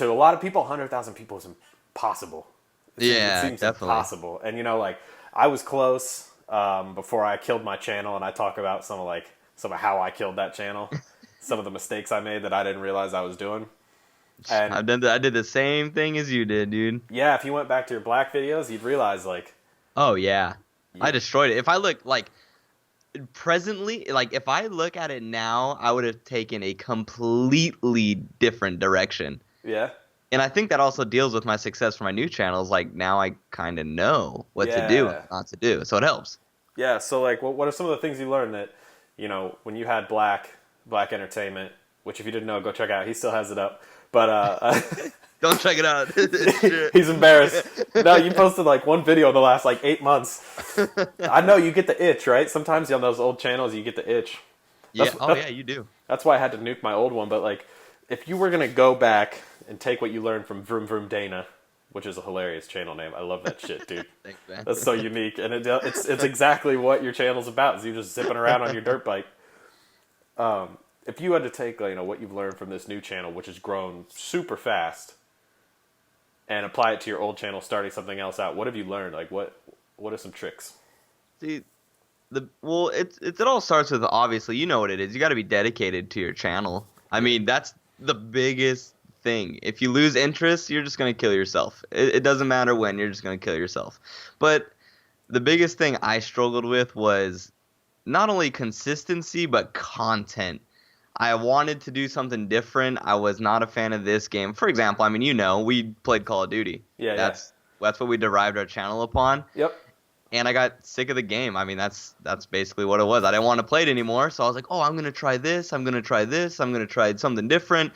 to a lot of people, 100,000 people is impossible. It Yeah, seems definitely. impossible. And like I was close before I killed my channel, and I talk about some of how I killed that channel, some of the mistakes I made that I didn't realize I was doing. And I did the same thing as you did, dude. yeah, if you went back to your black videos, you'd realize Oh yeah. I you, destroyed it. If I look like presently, like if I look at it now, I would have taken a completely different direction. yeah, And I think that also deals with my success for my new channels. Like now I kind of know what to do and yeah, what not to do. So it helps. yeah. So what are some of the things you learned that when you had black entertainment, which if you didn't know, go check out. He still has it up, but Don't check it out. It's shit. he's embarrassed. No, you posted like one video in the last like 8 months. I know you get the itch, right? Sometimes on those old channels you get the itch. Yeah. Oh yeah, you do. That's why I had to nuke my old one. But like, if you were gonna go back and take what you learned from VroomVroomDana, which is a hilarious channel name, I love that shit, dude. Thanks, man. That's so unique, and it's exactly what your channel's about. Is you just zipping around on your dirt bike. If you had to take what you've learned from this new channel, which has grown super fast, and apply it to your old channel, starting something else out, what have you learned? Like what are some tricks? See, it all starts with obviously you know what it is. You got to be dedicated to your channel. I Yeah, mean that's the biggest thing. If you lose interest, you're just gonna kill yourself. It doesn't matter when, you're just gonna kill yourself. But the biggest thing I struggled with was not only consistency but content. I wanted to do something different. I was not a fan of this game. For example, I mean, we played Call of Duty. yeah, yeah. That's what we derived our channel upon. Yep. And I got sick of the game. I mean, that's basically what it was. I didn't want to play it anymore, so I was like, "Oh, I'm gonna try this. I'm gonna try this. I'm gonna try something different."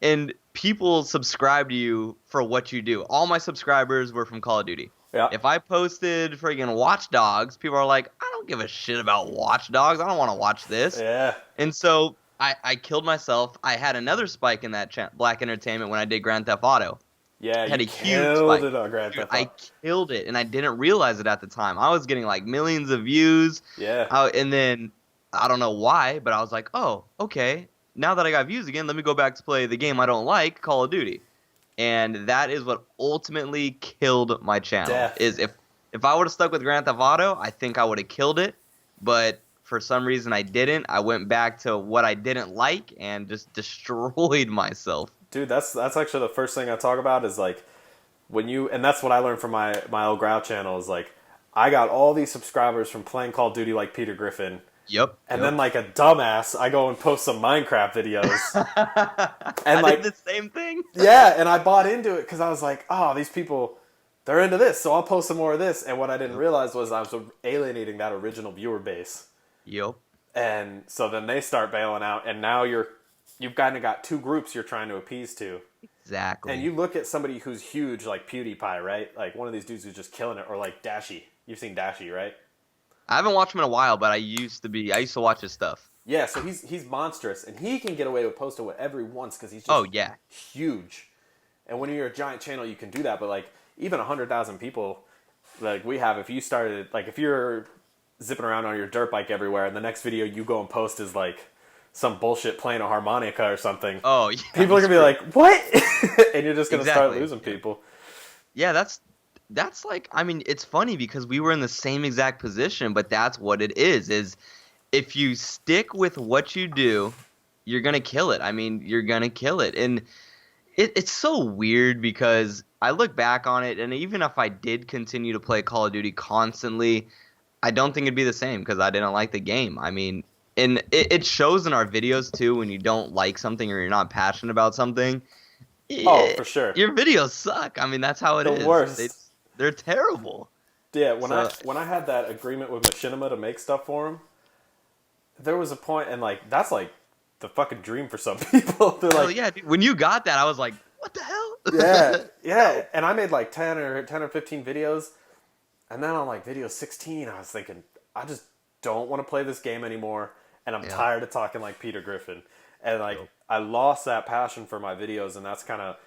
And people subscribe to you for what you do. All my subscribers were from Call of Duty. Yeah. If I posted friggin' Watch Dogs, people are like, "I don't give a shit about Watch Dogs. I don't want to watch this." Yeah. And so I killed myself. I had another spike in that Black Entertainment when I did Grand Theft Auto. Yeah. I had You a huge killed spike. it on Grand Dude, Theft I Auto. killed it, and I didn't realize it at the time. I was getting like millions of views, Yeah. and then I don't know why, but I was like, oh, okay. Now that I got views again, let me go back to play the game I don't like, Call of Duty. And that is what ultimately killed my channel. Death. Is if I would have stuck with Grand Theft Auto, I think I would have killed it. But for some reason I didn't. I went back to what I didn't like and just destroyed myself. Dude, that's actually the first thing I talk about is like and that's what I learned from my old Growl channel is like I got all these subscribers from playing Call of Duty like Peter Griffin, Yep. and Yep. then like a dumbass, I go and post some Minecraft videos, and I did like the same thing. yeah, and I bought into it because I was like, oh, these people, they're into this, so I'll post some more of this. And what I didn't Yep. realize was I was alienating that original viewer base, Yep. and so then they start bailing out, and now you've kind of got two groups you're trying to appease to. And Exactly. you look at somebody who's huge, like PewDiePie, right? Like one of these dudes who's just killing it, or like Dashi. You've seen Dashi, right? I haven't watched him in a while, but I used to watch his stuff. Yeah, so he's monstrous, and he can get away with posting whatever he wants because he's just Oh yeah. huge. And when you're a giant channel, you can do that. But like even 100,000 people, like we have, if you started, like if you're zipping around on your dirt bike everywhere, and the next video you go and post is like some bullshit playing a harmonica or something, Oh yeah. people are gonna be like, "What?" and you're just gonna start Exactly. losing people. Yeah, that's like, I mean, it's funny because we were in the same exact position, but that's what it is if you stick with what you do, you're gonna kill it. I mean, you're gonna kill it. And it's so weird because I look back on it, and even if I did continue to play Call of Duty constantly, I don't think it'd be the same because I didn't like the game. I mean, and it shows in our videos too when you don't like something or you're not passionate about something. Oh, eh, for sure. Your videos suck. I mean, that's how it The is. worst. They're terrible. Yeah, So, when I had that agreement with Machinima to make stuff for him, there was a point, and like that's like the fucking dream for some people. They're hell like, yeah, dude. When you got that, I was like, what the hell? yeah, yeah. No. And I made like 10 or 15 videos, and then on like video 16, I was thinking, I just don't want to play this game anymore, and I'm Yeah. tired of talking like Peter Griffin, and like Nope. I lost that passion for my videos, and that's kind of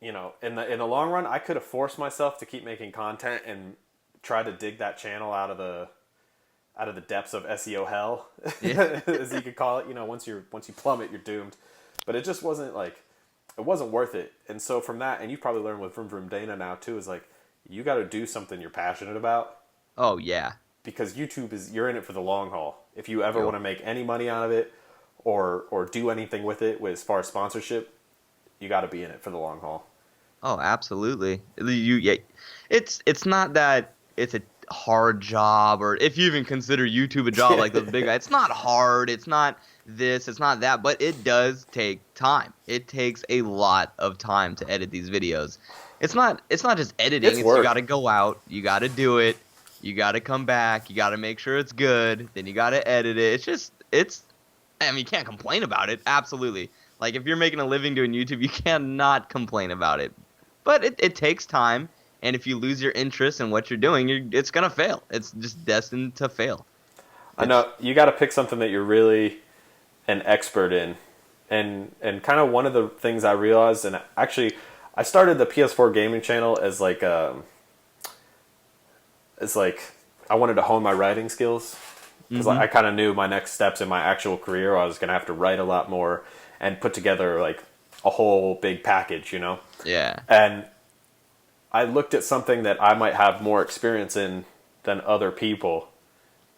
in the long run, I could have forced myself to keep making content and try to dig that channel out of the depths of SEO hell, Yeah. as you could call it. Once you plummet, you're doomed. But it just wasn't like it wasn't worth it. And so from that, and you've probably learned with VroomVroomDana now too, is like you got to do something you're passionate about, Oh yeah. because YouTube is, you're in it for the long haul. If you ever Yep. want to make any money out of it, or do anything with it, with as far as sponsorship, you got to be in it for the long haul. Oh, absolutely. Yeah, it's not that it's a hard job, or if you even consider YouTube a job like those big guys. It's not hard. It's not this. It's not that. But it does take time. It takes a lot of time to edit these videos. It's not. It's not just editing. It's It's you work. got to go out. You got to do it. You got to come back. You got to make sure it's good. Then you got to edit it. It's just. It's. I mean, you can't complain about it. Absolutely. Like if you're making a living doing YouTube, you cannot complain about it. But it takes time, and if you lose your interest in what you're doing, it's gonna fail. It's just destined to fail. I know you got to pick something that you're really an expert in, and kind of one of the things I realized, and actually, I started the PS4 gaming channel as like it's like I wanted to hone my writing skills, because I kind of knew my next steps in my actual career. I was gonna have to write a lot more and put together like a whole big package, you know. Yeah. And I looked at something that I might have more experience in than other people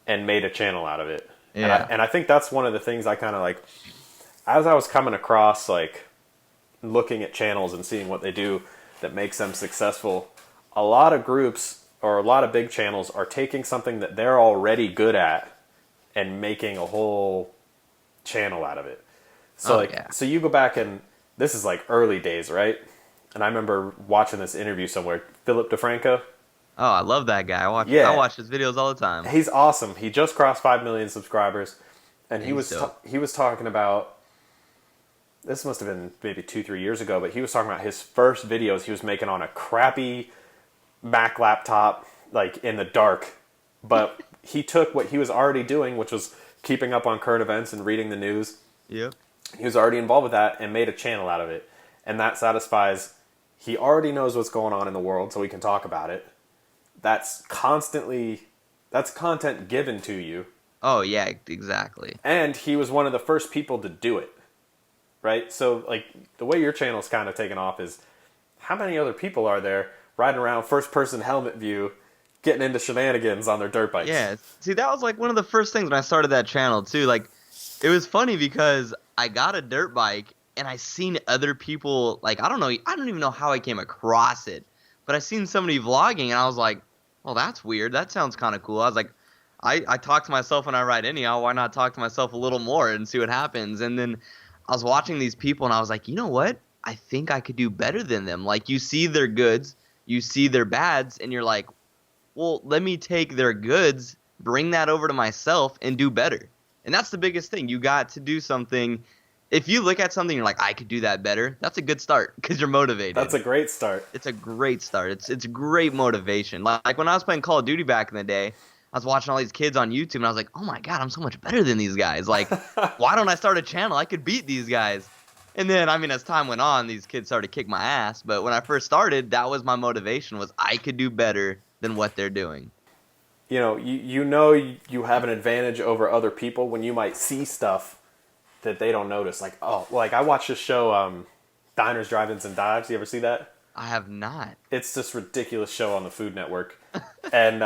and made a channel out of it. Yeah. And I think that's one of the things I kind of like, as I was coming across, like looking at channels and seeing what they do that makes them successful, a lot of groups or a lot of big channels are taking something that they're already good at and making a whole channel out of it. So so you go back, and this is like early days, right? And I remember watching this interview somewhere. Philip DeFranco. Oh, I love that guy. Yeah. I watch his videos all the time. He's awesome. He just crossed 5 million subscribers, and he He's dope. he was talking about, this must have been maybe 2-3 years ago, but he was talking about his first videos he was making on a crappy Mac laptop, like in the dark. But he took what he was already doing, which was keeping up on current events and reading the news. Yep. He was already involved with that and made a channel out of it. And that satisfies, he already knows what's going on in the world, so he can talk about it. That's content given to you. Oh yeah, exactly. And he was one of the first people to do it. Right? So like the way your channel's kind of taken off is, how many other people are there riding around first person helmet view, getting into shenanigans on their dirt bikes? Yeah. See, that was like one of the first things when I started that channel too. Like, it was funny because I got a dirt bike and I seen other people, like, I don't even know how I came across it, but I seen somebody vlogging and I was like, well, that's weird. That sounds kind of cool. I was like, I talk to myself when I ride anyhow. Why not talk to myself a little more and see what happens? And then I was watching these people and I was like, you know what? I think I could do better than them. Like, you see their goods, you see their bads, and you're like, well, let me take their goods, bring that over to myself, and do better. And that's the biggest thing. You got to do something. If you look at something, you're like, I could do that better. That's a good start because you're motivated. That's a great start. It's a great start. It's great motivation. Like when I was playing Call of Duty back in the day, I was watching all these kids on YouTube, and I was like, oh my God, I'm so much better than these guys. Like, why don't I start a channel? I could beat these guys. And then, I mean, as time went on, these kids started to kick my ass. But when I first started, that was my motivation, was I could do better than what they're doing. You know, you have an advantage over other people when you might see stuff that they don't notice. Like, oh, like I watched this show, Diners, Drive-Ins, and Dives. You ever see that? I have not. It's this ridiculous show on the Food Network, and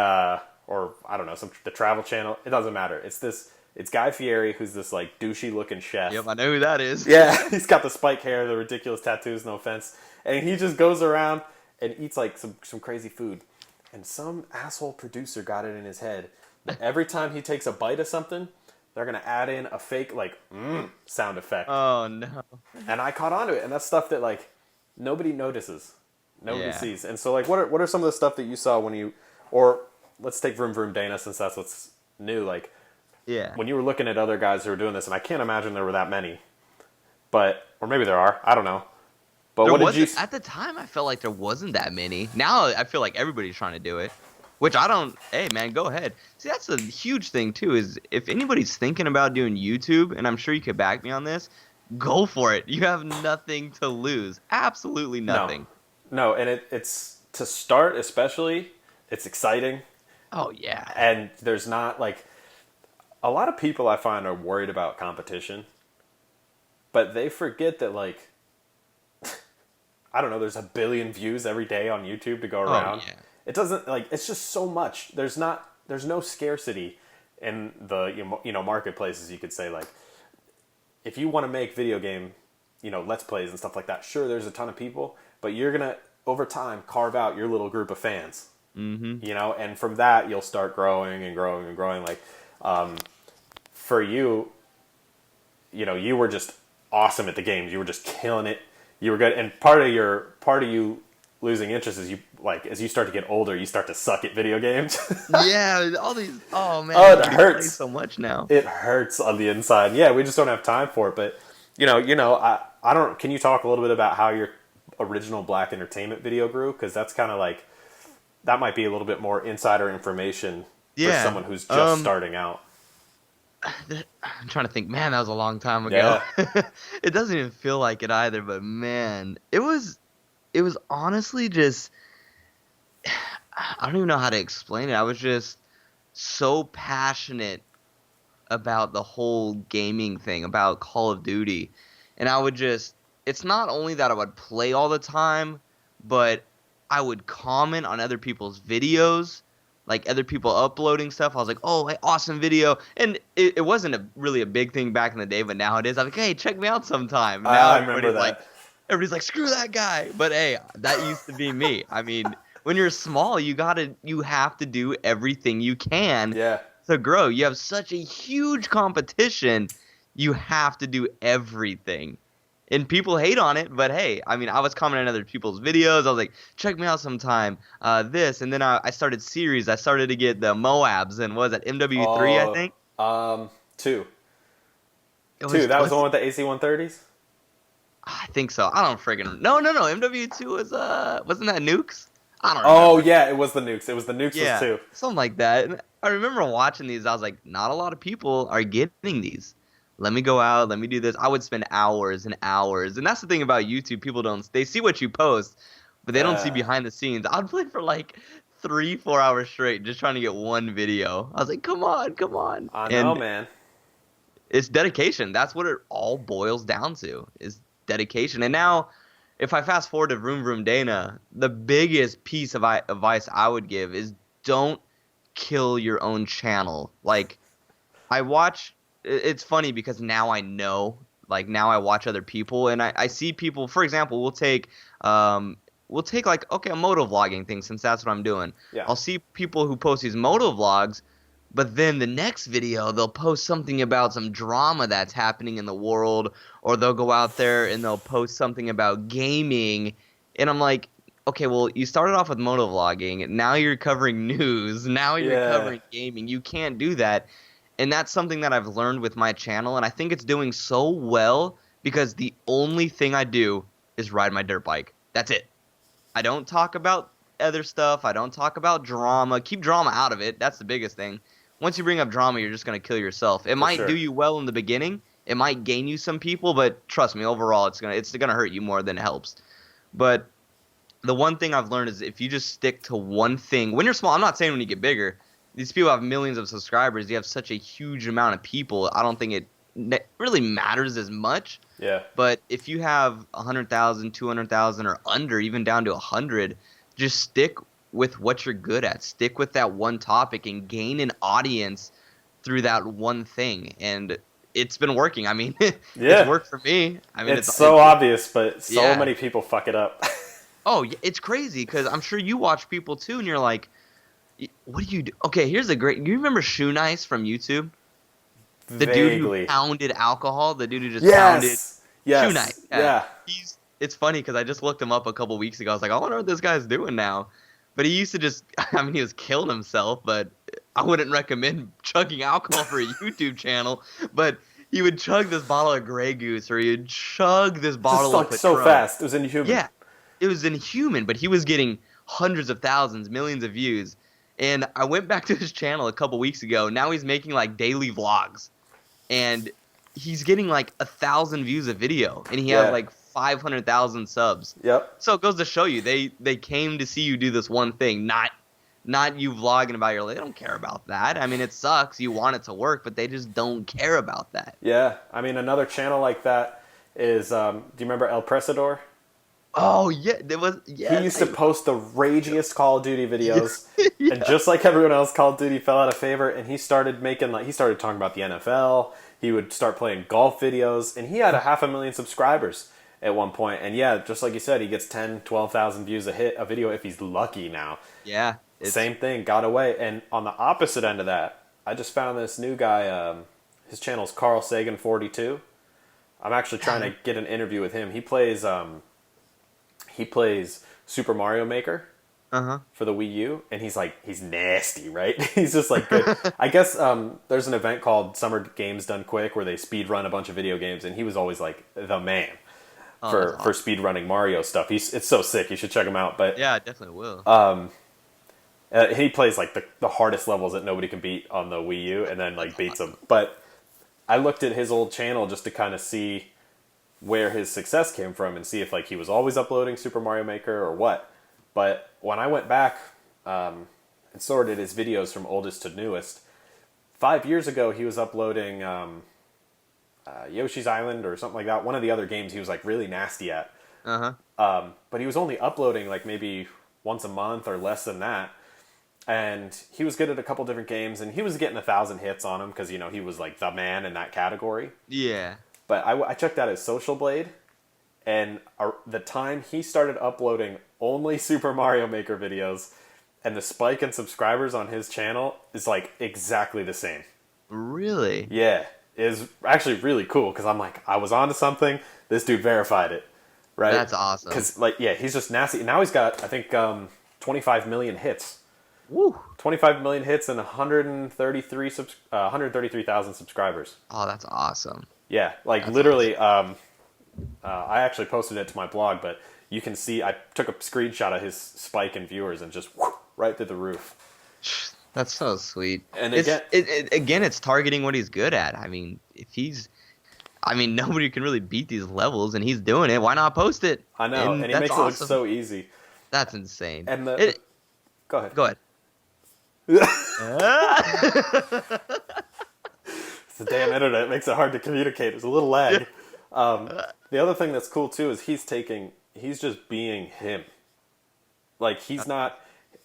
or I don't know, the Travel Channel. It doesn't matter. It's Guy Fieri, who's this like douchey looking chef. Yep, I know who that is. Yeah, he's got the spike hair, the ridiculous tattoos. No offense, and he just goes around and eats like some crazy food. And some asshole producer got it in his head that every time he takes a bite of something, they're going to add in a fake, like, sound effect. Oh, no. And I caught on to it. And that's stuff that, like, nobody notices. Nobody sees. And so, like, what are some of the stuff that you saw when you, or let's take VroomVroomDana since that's what's new. Like, when you were looking at other guys who were doing this, and I can't imagine there were that many. But, or maybe there are. I don't know. But what did you... At the time, I felt like there wasn't that many. Now, I feel like everybody's trying to do it. Which I don't... Hey, man, go ahead. See, that's a huge thing, too, is if anybody's thinking about doing YouTube, and I'm sure you could back me on this, go for it. You have nothing to lose. Absolutely nothing. No, and it's... To start, especially, it's exciting. Oh, yeah. And there's not, like... A lot of people, I find, are worried about competition. But they forget that, like... I don't know, there's a billion views every day on YouTube to go around. yeah. It doesn't, like, it's just so much. There's no scarcity in the, marketplaces, you could say. Like, if you want to make video game, Let's Plays and stuff like that, sure, there's a ton of people, but you're going to, over time, carve out your little group of fans. Mm-hmm. And from that, you'll start growing and growing and growing. Like, for you, you were just awesome at the games. You were just killing it. You were good. And part of you losing interest is as you start to get older, you start to suck at video games. Yeah, all these. Oh man, it hurts so much now. It hurts on the inside. Yeah, we just don't have time for it. But I don't. Can you talk a little bit about how your original Black Entertainment video grew? Because that's kind of like, that might be a little bit more insider information for someone who's just starting out. I'm trying to think. Man, that was a long time ago. Yeah. It doesn't even feel like it either. But man, it was honestly just, I don't even know how to explain it. I was just so passionate about the whole gaming thing, about Call of Duty. And I would just, it's not only that I would play all the time, but I would comment on other people's videos, like other people uploading stuff. I was like, oh, hey, awesome video. And it wasn't really a big thing back in the day, but now it is. I'm like, hey, check me out sometime. Now I remember that. Everybody's like, screw that guy. But hey, that used to be me. I mean, when you're small, you have to do everything you can to grow. You have such a huge competition. You have to do everything. And people hate on it, but hey, I mean, I was commenting on other people's videos. I was like, check me out sometime. This, and then I started series. I started to get the Moabs, and what was that, MW3, I think? 2. That was the one with the AC-130s? I think so. I don't friggin' no. MW2 was wasn't that Nukes? I don't know. Oh yeah, it was the Nukes. It was the Nukes was 2. Something like that. And I remember watching these. I was like, not a lot of people are getting these. Let me go out. Let me do this. I would spend hours and hours. And that's the thing about YouTube. People they see what you post, but they don't see behind the scenes. I'd play for like 3-4 hours straight just trying to get one video. I was like, come on. I know, man. It's dedication. That's what it all boils down to, is dedication. And now, if I fast forward to VroomVroomDana, the biggest piece of advice I would give is don't kill your own channel. Like, it's funny because now I know, like, now I watch other people and I see people, for example, we'll take like, okay, a moto vlogging thing, since that's what I'm doing. Yeah. I'll see people who post these moto vlogs, but then the next video, they'll post something about some drama that's happening in the world, or they'll go out there and they'll post something about gaming. And I'm like, okay, well, you started off with moto vlogging. Now you're covering news. Now you're covering gaming. You can't do that. And that's something that I've learned with my channel. And I think it's doing so well because the only thing I do is ride my dirt bike. That's it. I don't talk about other stuff. I don't talk about drama. Keep drama out of it. That's the biggest thing. Once you bring up drama, you're just going to kill yourself. It might do you well in the beginning. It might gain you some people, but trust me, overall, it's gonna hurt you more than it helps. But the one thing I've learned is if you just stick to one thing, when you're small, I'm not saying when you get bigger. These people have millions of subscribers. You have such a huge amount of people. I don't think it really matters as much. Yeah. But if you have 100,000, 200,000, or under, even down to 100, just stick with what you're good at. Stick with that one topic and gain an audience through that one thing. And it's been working. I mean, it's worked for me. I mean, it's so obvious, but so many people fuck it up. Oh, it's crazy because I'm sure you watch people too, and you're like, what do you do? Okay, here's a great. You remember Shoe Nice from YouTube? The dude who pounded alcohol. The dude who just pounded Shoe Nice. Yeah. It's funny because I just looked him up a couple weeks ago. I was like, I wonder what this guy's doing now. But he used to just, I mean, he was killing himself, but I wouldn't recommend chugging alcohol for a YouTube channel. But he would chug this bottle of Grey Goose, or he would chug this bottle of Patron. So fast. It was inhuman. Yeah, it was inhuman, but he was getting hundreds of thousands, millions of views. And I went back to his channel a couple weeks ago. Now he's making like daily vlogs. And he's getting like 1,000 views a video. And he has like 500,000 subs. Yep. So it goes to show you, they came to see you do this one thing, not you vlogging about your life. They don't care about that. I mean, it sucks. You want it to work, but they just don't care about that. Yeah. I mean, another channel like that is, do you remember El Presador? Oh yeah, there was He yes. used to post the ragiest Call of Duty videos, and Yeah. just like everyone else, Call of Duty fell out of favor. And he started making he started talking about the NFL. He would start playing golf videos, and he had 500,000 subscribers at one point. And yeah, just like you said, he gets 10, 12,000 views a video if he's lucky now. Yeah, it's Same thing, got away. And on the opposite end of that, I just found this new guy. His channel's Carl Sagan 42. I'm actually trying to get an interview with him. He plays Super Mario Maker uh-huh. for the Wii U, and he's nasty, right? He's just like good. I guess there's an event called Summer Games Done Quick where they speed run a bunch of video games, and he was always like the man for speed running Mario stuff. It's so sick. You should check him out. But Yeah, I definitely will. he plays like the hardest levels that nobody can beat on the Wii U, and then like beats them. But I looked at his old channel just to kind of see where his success came from and see if like he was always uploading Super Mario Maker or what. But when I went back and sorted his videos from oldest to newest, 5 years ago he was uploading Yoshi's Island or something like that. One of the other games he was like really nasty at. Uh-huh. But he was only uploading like maybe once a month or less than that. And he was good at a couple different games, and he was getting 1,000 hits on him because, you know, he was like the man in that category. Yeah. But I checked out his Social Blade, and the time he started uploading only Super Mario Maker videos, and the spike in subscribers on his channel is like exactly the same. Really? Yeah, is actually really cool because I'm like, I was onto something. This dude verified it, right? That's awesome. Because like, yeah, he's just nasty. Now he's got I think 25 million hits. Woo. 25 million hits and 133,000 subscribers. Oh, that's awesome. Yeah, like That's literally. I actually posted it to my blog, but you can see I took a screenshot of his spike in viewers and just right through the roof. That's so sweet. And again, it's targeting what he's good at. I mean, nobody can really beat these levels, and he's doing it. Why not post it? I know, and he makes it look so easy. That's insane. And go ahead. Go ahead. It's the damn internet. It makes it hard to communicate. There's a little lag. The other thing that's cool too is he's just being him. Like he's not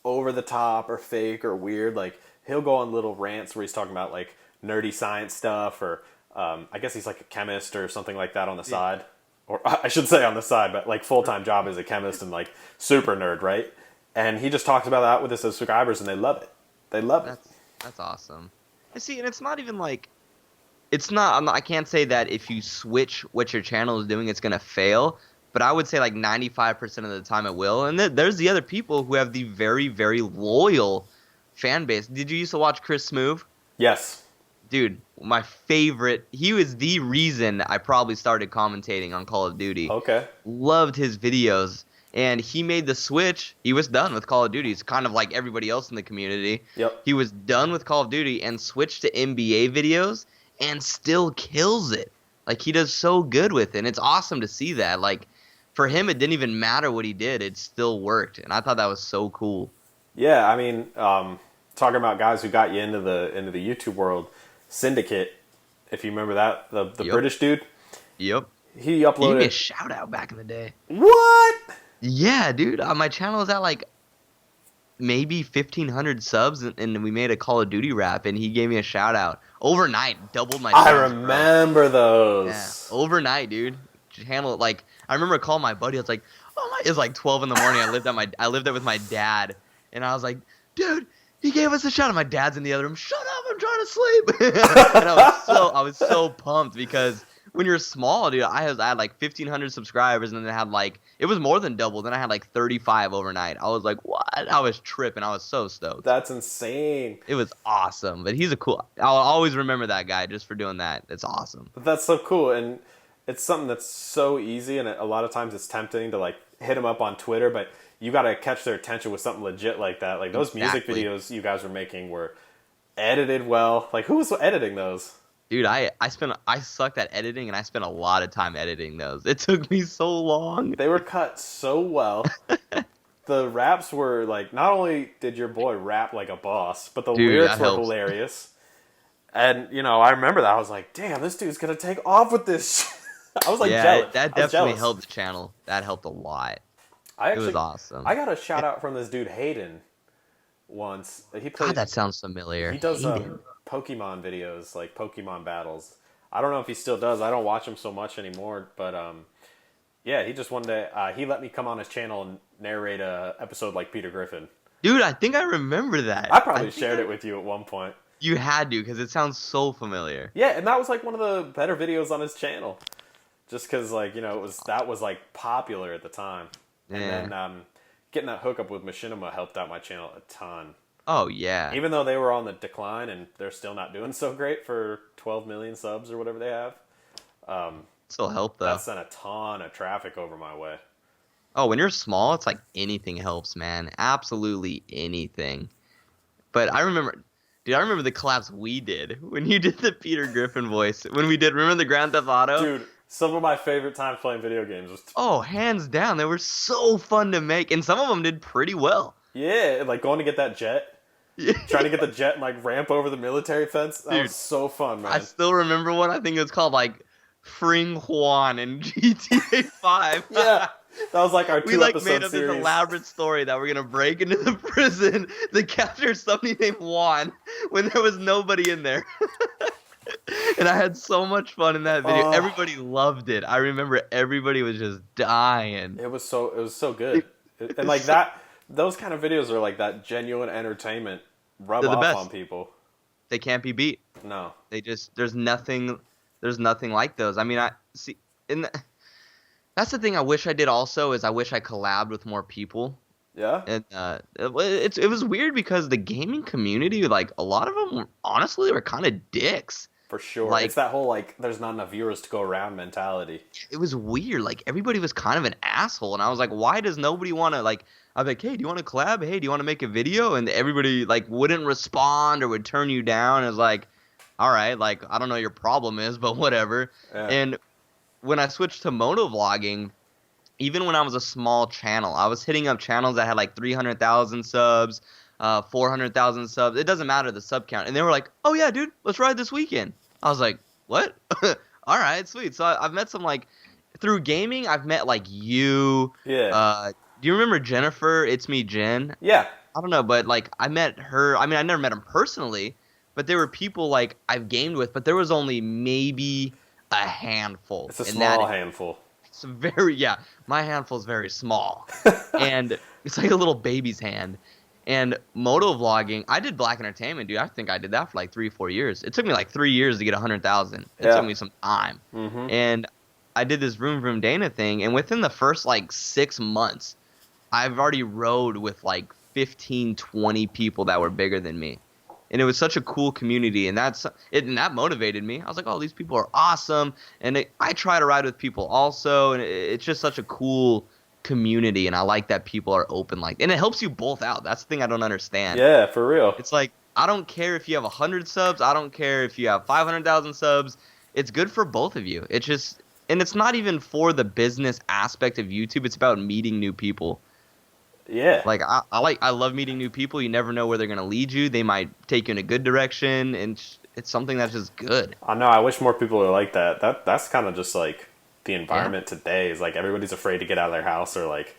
over the top or fake or weird. Like he'll go on little rants where he's talking about like nerdy science stuff or I guess he's like a chemist or something like that on the side. Or I should say on the side, but like full-time job as a chemist and like super nerd, right? And he just talks about that with his subscribers and they love it. They love it. That's awesome. And see, and it's not even like, I can't say that if you switch what your channel is doing, it's going to fail. But I would say like 95% of the time it will. And there's the other people who have the very, very loyal fan base. Did you used to watch ChrisSmoove? Yes. Dude, my favorite. He was the reason I probably started commentating on Call of Duty. Okay. Loved his videos. And he made the switch. He was done with Call of Duty. It's kind of like everybody else in the community. Yep. He was done with Call of Duty and switched to NBA videos and still kills it. Like, he does so good with it. And it's awesome to see that. Like, for him, it didn't even matter what he did. It still worked. And I thought that was so cool. Yeah, I mean, talking about guys who got you into the YouTube world, Syndicate, if you remember that, the Yep. British dude. Yep. He uploaded. He gave me a shout out back in the day. What? Yeah, dude. My channel is at like maybe 1,500 subs, and we made a Call of Duty rap, and he gave me a shout out overnight. Doubled my. I remember those. Yeah, overnight, dude. Channel like I remember calling my buddy. I was like, oh my! It was like 12 in the morning. I lived there with my dad, and I was like, dude. He gave us a shout out. My dad's in the other room. Shut up! I'm trying to sleep. And I was so pumped because when you're small, dude, I had like 1,500 subscribers, and then I had like it was more than double. Then I had like 35 overnight. I was like, what? I was tripping. I was so stoked. That's insane. It was awesome. But he's a cool. I'll always remember that guy just for doing that. It's awesome. But that's so cool, and it's something that's so easy, and a lot of times it's tempting to like hit him up on Twitter, but you got to catch their attention with something legit like that. Like those music videos you guys were making were edited well. Like who was editing those? Dude, I sucked at editing, and I spent a lot of time editing those. It took me so long. They were cut so well. The raps were like, not only did your boy rap like a boss, but the lyrics were hilarious. And, you know, I remember that. I was like, damn, this dude's going to take off with this shit. I was like Yeah, jealous. that I was definitely jealous. helped the channel. That helped a lot. I It was actually, awesome. I got a shout out from this dude Hayden once. God, that sounds familiar. He does Hayden. Pokemon videos, like Pokemon battles. I don't know if he still does. I don't watch him so much anymore, but yeah, he just one day he let me come on his channel and narrate a episode like Peter Griffin. Dude, I think I remember that. I I probably think shared it with you at one point. you had to because it sounds so familiar. Yeah, and that was like one of the better videos on his channel, just because like that was like popular at the time, and Yeah. then getting that hookup with Machinima helped out my channel a ton. Oh yeah. Even though they were on the decline and they're still not doing so great for 12 million subs or whatever they have, Still help though. that sent a ton of traffic over my way. Oh, when you're small, it's like anything helps, man. Absolutely anything. But I remember, dude, I remember the collabs we did when you did the Peter Griffin voice. When we did, remember the Grand Theft Auto? Dude, some of my favorite times playing video games was... Oh, hands down. They were so fun to make. And some of them did pretty well. Yeah, like going to get that jet. Trying to get the jet and like ramp over the military fence. That Dude, was so fun, man. I still remember one. I think it was called like Fring Juan in GTA 5. Yeah. That was like our We like two-episode made up series. this elaborate story that we're gonna break into the prison to capture somebody named Juan when there was nobody in there. And I had so much fun in that video. Oh. Everybody loved it. I remember everybody was just dying. It was so good. And like that, those kind of videos are like that genuine entertainment rub They're the off best. on people. They can't be beat. No. They just there's nothing like those. I mean, I see that's the thing I wish I did also is I wish I collabed with more people. Yeah? And it was weird because the gaming community, like a lot of them, honestly, were kind of dicks. For sure. Like- It's that whole like there's not enough viewers to go around mentality. It was weird. Like everybody was kind of an asshole, and I was like, why does nobody want to like? I'm like, hey, do you want to collab? Hey, do you want to make a video? And everybody like wouldn't respond or would turn you down. It was like, all right, like I don't know what your problem is, but whatever. Yeah. And when I switched to motovlogging, even when I was a small channel, I was hitting up channels that had like 300,000 subs, 400,000 subs. It doesn't matter the sub count. And they were like, oh yeah, dude, let's ride this weekend. I was like, what? All right, sweet. So I've met some like, through gaming, I've met like you. Yeah. Do you remember Jennifer? It's Me, Jen. Yeah. I don't know, but like I met her. I mean, I never met him personally, but there were people like I've gamed with, but there was only maybe a handful. It's a and small handful. It's very, yeah, my handful is very small. And it's like a little baby's hand. And motovlogging, I did Black Entertainment, dude. I think I did that for like 3-4 years. It took me like 3 years to get 100,000. It Yeah. took me some time. Mm-hmm. And I did this VroomVroomDana thing, and within the first like 6 months, I've already rode with like 15, 20 people that were bigger than me. And it was such a cool community, and that motivated me. I was like, oh, these people are awesome. And I try to ride with people also, and it's just such a cool community, and I like that people are open like, and it helps you both out. That's the thing I don't understand. Yeah, for real. It's like, I don't care if you have 100 subs. I don't care if you have 500,000 subs. It's good for both of you. It's just, and it's not even for the business aspect of YouTube. It's about meeting new people. Yeah. Like I love meeting new people. You never know where they're gonna lead you. They might take you in a good direction, and it's something that's just good. I know. I wish more people are like that. That's kind of just like the environment today. Is like everybody's afraid to get out of their house or like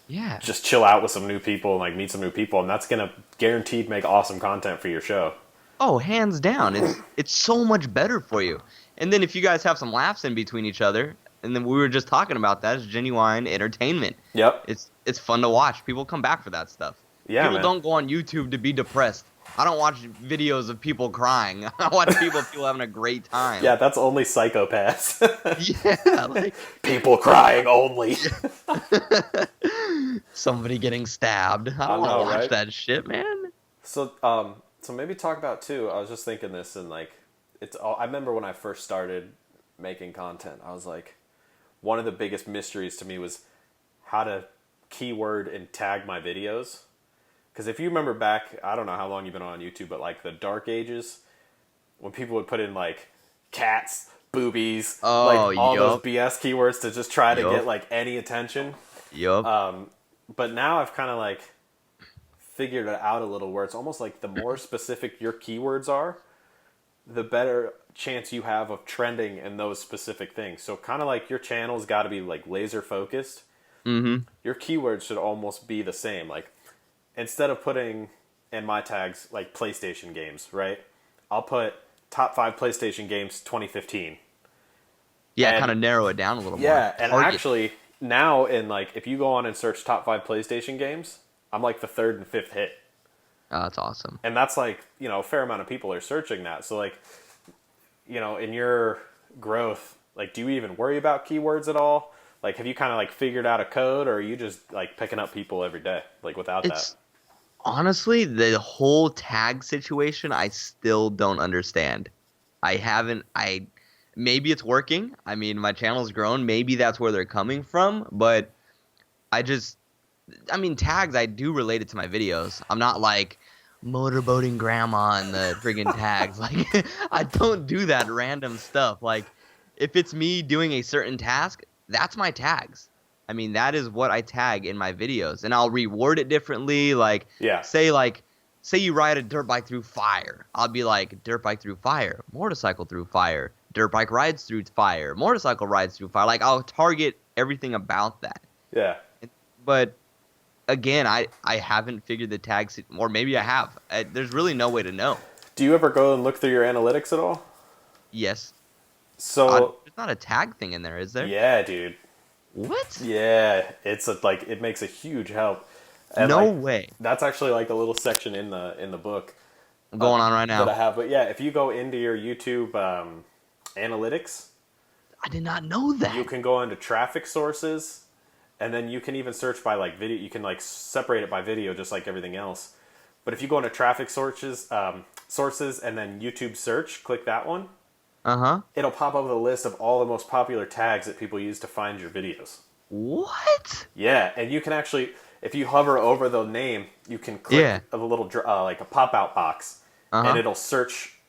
Yeah. just chill out with some new people and like meet some new people, and that's gonna guaranteed make awesome content for your show. Oh, hands down. It's so much better for you. And then if you guys have some laughs in between each other, and then we were just talking about that, it's genuine entertainment. Yep. It's fun to watch. People come back for that stuff. Yeah, People man. don't go on YouTube to be depressed. I don't watch videos of people crying. I watch people having a great time. Yeah, that's only psychopaths. Yeah, like People crying only. somebody getting stabbed. I I don't want know, to watch right? that shit, man. So maybe talk about too. I was just thinking this, and like, I remember when I first started making content, I was like, one of the biggest mysteries to me was how to keyword and tag my videos. Because if you remember back, I don't know how long you've been on YouTube, but like the dark ages, when people would put in like cats, boobies, like all those BS keywords to just try to get like any attention. Yup. But now I've kind of like figured it out a little where it's almost like the more specific your keywords are, the better chance you have of trending in those specific things. So kind of like your channel's got to be like laser focused. Mm-hmm. Your keywords should almost be the same. Like instead of putting in my tags like PlayStation games, right? I'll put top 5 PlayStation games 2015. Yeah, kind of narrow it down a little more. Yeah, and Target. actually now in like if you go on and search top 5 PlayStation games, I'm like the 3rd and 5th hit. Oh, that's awesome. And that's like, you know, a fair amount of people are searching that. So like, you know, in your growth, like do you even worry about keywords at all? Like have you kind of like figured out a code, or are you just like picking up people every day like without that? Honestly, the whole tag situation I still don't understand. Maybe it's working. I mean, my channel's grown. Maybe that's where they're coming from, but tags, I do relate it to my videos. I'm not like motorboating grandma in the friggin' tags. Like, I don't do that random stuff. Like, if it's me doing a certain task, that's my tags. I mean, that is what I tag in my videos, and I'll reward it differently. Like, say you ride a dirt bike through fire. I'll be like, dirt bike through fire, motorcycle through fire, dirt bike rides through fire, motorcycle rides through fire. Like, I'll target everything about that. Yeah. But again, I haven't figured the tags, or maybe I have. There's really no way to know. Do you ever go and look through your analytics at all? Yes. So there's not a tag thing in there, is there? Yeah, dude. What? Yeah, it's it makes a huge help. And no way. That's actually like a little section in the book. I'm going on right now. That I have, but yeah, if you go into your YouTube analytics, I did not know that. You can go into traffic sources, and then you can even search by like video. You can like separate it by video, just like everything else. But if you go into traffic sources, and then YouTube search, click that one. It'll pop up with a list of all the most popular tags that people use to find your videos. What? Yeah, and you can actually, if you hover over the name, you can click a little like a pop-out box, and it'll search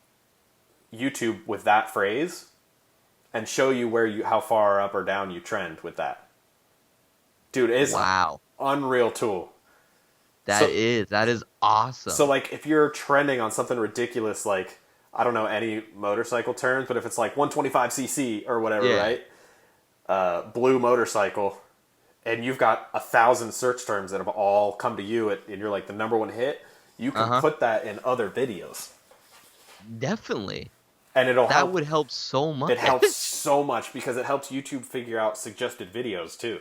YouTube with that phrase, and show you how far up or down you trend with that. Dude, it's unreal tool. That is awesome. So like, if you're trending on something ridiculous like, I don't know any motorcycle terms, but if it's like 125cc or whatever, right? Blue motorcycle, and you've got 1,000 search terms that have all come to you, and you're like the #1 hit, you can put that in other videos. Definitely. And that would help so much. It helps so much because it helps YouTube figure out suggested videos too.